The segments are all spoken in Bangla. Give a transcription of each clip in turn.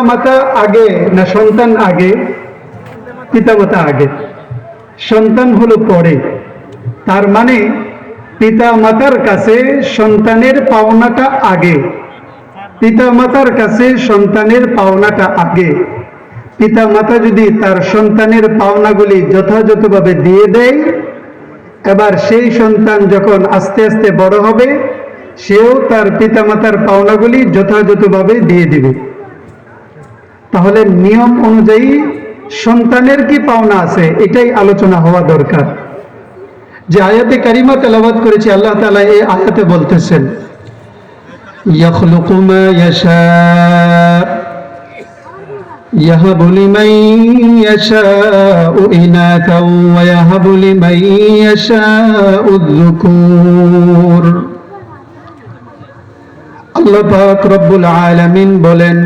মাতা আগে না সন্তান আগে? পিতা মাতা আগে, সন্তান হলো পরে। তার মানে পিতা মাতার কাছে সন্তানের পাওনাটা আগে, পিতা মাতার কাছে সন্তানের পাওনাটা আগে। পিতা মাতা যদি তার সন্তানের পাওনাগুলি যথাযথভাবে দিয়ে দেয়, এবার সেই সন্তান যখন আস্তে আস্তে বড় হবে, সেও তার পিতা মাতার পাওনাগুলি যথাযথভাবে দিয়ে দিবে। তাহলে নিয়ম অনুযায়ী সন্তানের কি পাওনা আছে, এটাই আলোচনা হওয়া দরকার। যে আয়াতে কারিমা তেলাওয়াত করেছি, আল্লাহ তাআলা এই আয়াতে বলতেছেন, ইয়াখলুকু মা ইয়াশা ইয়াহাবু লিমান ইয়াশাউ ইনাতাও ওয়া ইয়াহাবু লিমান ইয়াশাউ যুকুর। আল্লাহ পাক রব্বুল আলামিন বলেন,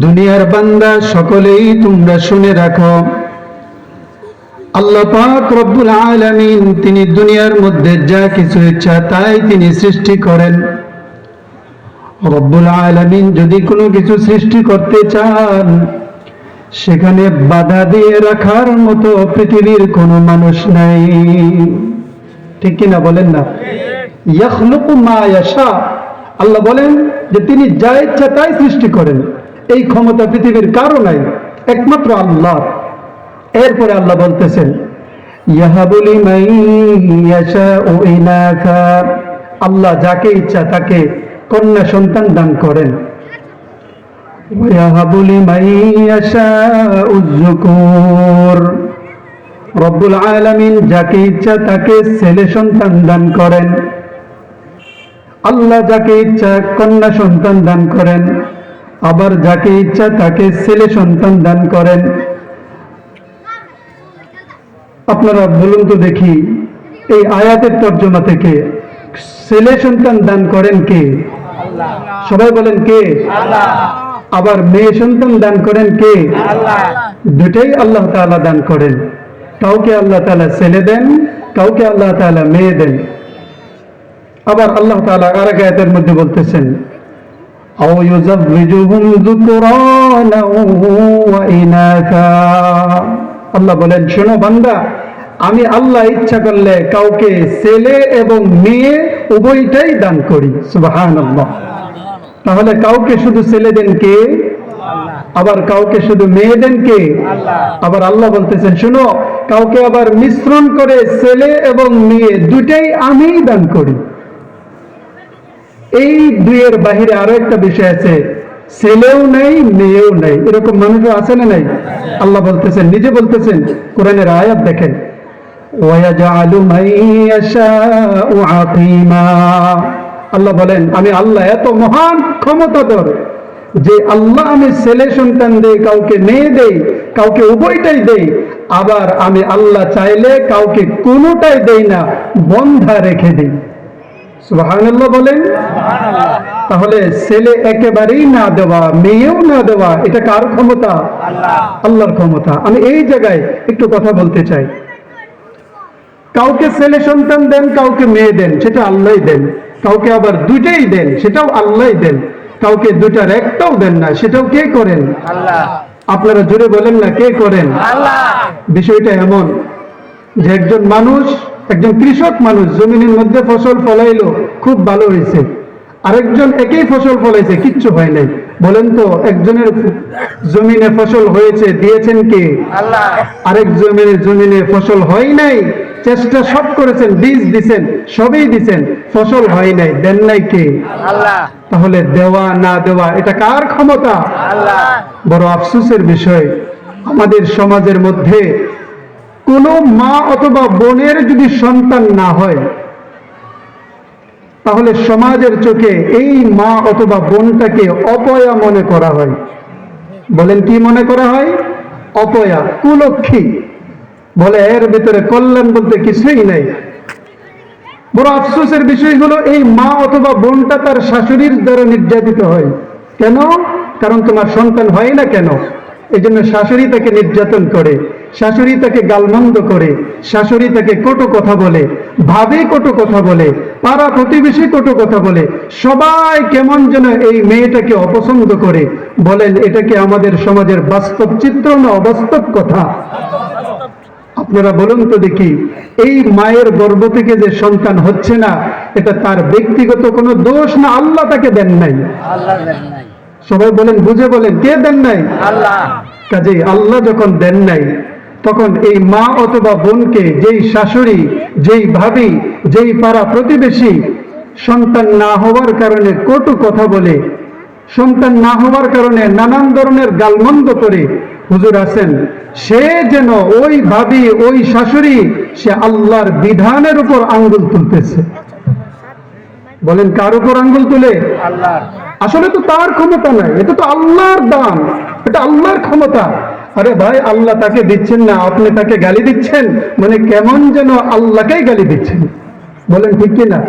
দুনিয়ার বান্দা সকলেই তোমরা শুনে রাখো, আল্লাহ পাক রব্বুল আলামিন তিনি দুনিয়ার মধ্যে যা কিছু ইচ্ছা তাই তিনি সৃষ্টি করেন। রব্বুল আলামিন যদি কোনো কিছু সৃষ্টি করতে চান, সেখানে বাধা দিয়ে রাখার মতো পৃথিবীর কোনো মানুষ নাই। ঠিক কিনা বলেন না? ইয়াখলুকু মা ইয়াশা, আল্লাহ বলেন যে তিনি যা ইচ্ছা তাই সৃষ্টি করেন। এই ক্ষমতা পৃথিবীর কারো নাই, একমাত্র আল্লাহ। এরপরে আল্লাহ বলতেছেন, ইয়াহাবু লিমান ইয়াশাউ ইনাথা, আল্লাহ যাকে ইচ্ছা তাকে কন্যা সন্তান দান করেন। ওয়া ইয়াহাবু লিমান ইয়াশাউ যুকুর, রব্বুল আলামিন যাকে ইচ্ছা তাকে ছেলে সন্তান দান করেন। আল্লাহ যাকে ইচ্ছা কন্যা সন্তান দান করেন, আবার যাকে ইচ্ছা তাকে ছেলে সন্তান দান করেন। আপনারা বলুন তো দেখি, এই আয়াতের তর্জমা থেকে ছেলে সন্তান দান করেন কে? আল্লাহ। সবাই বলেন কে? আল্লাহ। আবার মেয়ে সন্তান দান করেন কে? আল্লাহ। দুটাই আল্লাহ তাআলা দান করেন। কাউকে আল্লাহ তাআলা ছেলে দেন, কাউকে আল্লাহ তাআলা মেয়ে দেন। আবার আল্লাহ তাআলা আরেক আয়াতের মধ্যে বলতেছেন, আও ইউযাওয়িজুহুম যুকরানা ওয়া ইনাথা, আল্লাহ বলেন, শোনো বান্দা, আমি আল্লাহ ইচ্ছা করলে কাউকে ছেলে এবং মেয়ে উভয়টাই দান করি। সুবহানাল্লাহ। তাহলে কাউকে শুধু ছেলে দেন কে? আবার কাউকে শুধু মেয়ে দেন কে? আবার আল্লাহ বলতেছেন, শোনো, কাউকে আবার মিশ্রণ করে ছেলে এবং মেয়ে দুটাই আমিই দান করি। এই দুইয়ের বাহিরে আরো একটা বিষয় আছে, ছেলেও নাই মেয়েও নাই, এরকম মানুষও আছে না নাই? আল্লাহ বলতেছেন, নিজে বলতেছেন, কোরআনের আয়াত দেখেন, ওয়ায়াজআলু মান ইয়াশাউ আকিমা, আল্লাহ বলেন, আমি আল্লাহ এত মহান ক্ষমতাধর যে আল্লাহ আমি ছেলে সন্তান দেই, কাউকে মেয়ে দেই, কাউকে উভয়টাই দেই। আবার আমি আল্লাহ চাইলে কাউকে কোনোটাই দেই না, বন্ধা রেখে দিই। সুবহানাল্লাহ বলেন। তাহলে ছেলে একেবারেই না দেওয়া, মেয়েও না দেওয়া, এটা কার ক্ষমতা? আল্লাহর ক্ষমতা। আমি এই জায়গায় একটু কথা বলতে চাই। কাউকে ছেলে সন্তান দেন, কাউকে মেয়ে দেন, সেটা আল্লাহই দেন। কাউকে আবার দুইটাই দেন, সেটাও আল্লাহই দেন। কাউকে দুইটার একটাও দেন না, সেটাও কে করেন? আল্লাহ। আপনারা জোরে বলেন না, কে করেন? আল্লাহ। বিষয়টা এমন যে একজন মানুষ, একজন কৃষক মানুষ জমিনের মধ্যে ফসল ফলাইলো, খুব ভালো হয়েছে। আরেকজন একই ফসল ফলাইছে, কিচ্ছু হয় নাই। বলেন তো, একজনের জমিনে ফসল হয়েছে, দিয়েছেন কে? আল্লাহ। আরেক জমিনে ফসল হয় নাই, চেষ্টা সব করেছেন, বীজ দিছেন, সবই দিছেন, ফসল হয় নাই, দেন নাই কে? আল্লাহ। তাহলে দেওয়া না দেওয়া এটা কার ক্ষমতা? আল্লাহ। বড় আফসোসের বিষয়, আমাদের সমাজের মধ্যে কোনো মা অথবা বোনের যদি সন্তান না হয়, তাহলে সমাজের চোখে এই মা অথবা বোনটাকে অপয়া মনে করা হয়। বলেন কি মনে করা হয়? অপয়া, কুলক্ষী। বলে এর ভিতরে কল্যাণ বলতে কিছুই নাই। বড় আফসোসের বিষয় হলো, এই মা অথবা বোনটা তার শাশুড়ির দ্বারা নির্যাতিত হয়। কেন? কারণ তোমার সন্তান হয় না কেন? এই জন্য শাশুড়ি তাকে নির্যাতন করে, শাশুড়ি তাকে গালমন্দ করে, শাশুড়ি তাকে কটু কথা বলে, ভাবি কটু কথা বলে, পাড়া প্রতিবেশী কটু কথা বলে, সবাই কেমন যেন এই মেয়েটাকে অপছন্দ করে। বলেন এটা কি আমাদের সমাজের বাস্তব চিত্র না অবাস্তব কথা? আপনারা বলুন তো দেখি, এই মায়ের গর্ভ থেকে যে সন্তান হচ্ছে না, এটা তার ব্যক্তিগত কোনো দোষ না, আল্লাহ তাকে দেন নাই। সবাই বলেন, বুঝে বলেন, কে দেন নাই? আল্লাহ। কাজেই আল্লাহ যখন দেন নাই, তখন এই মা অথবা বোনকে যেই শাশুড়ি, যেই ভাবি, যেই পাড়া প্রতিবেশী সন্তান না হওয়ার কারণে কটু কথা বলে, সন্তান না হওয়ার কারণে নানান ধরনের গালমন্দ করে, হুজুর আছেন, সে যেন ওই ভাবি, ওই শাশুড়ি, সে আল্লাহর বিধানের উপর আঙ্গুল তুলতেছে। বলেন কার উপর আঙ্গুল তুলে? আল্লাহর। আসলে তো তার ক্ষমতা নাই, এটা তো আল্লাহর দান, এটা আল্লাহর ক্ষমতা। আরে ভাই, আল্লাহ তাকে দিচ্ছেন না, আপনি তাকে গালি দিচ্ছেন, মানে কেমন যেন আল্লাহকেই গালি দিচ্ছেন। বলেন ঠিক কিনা?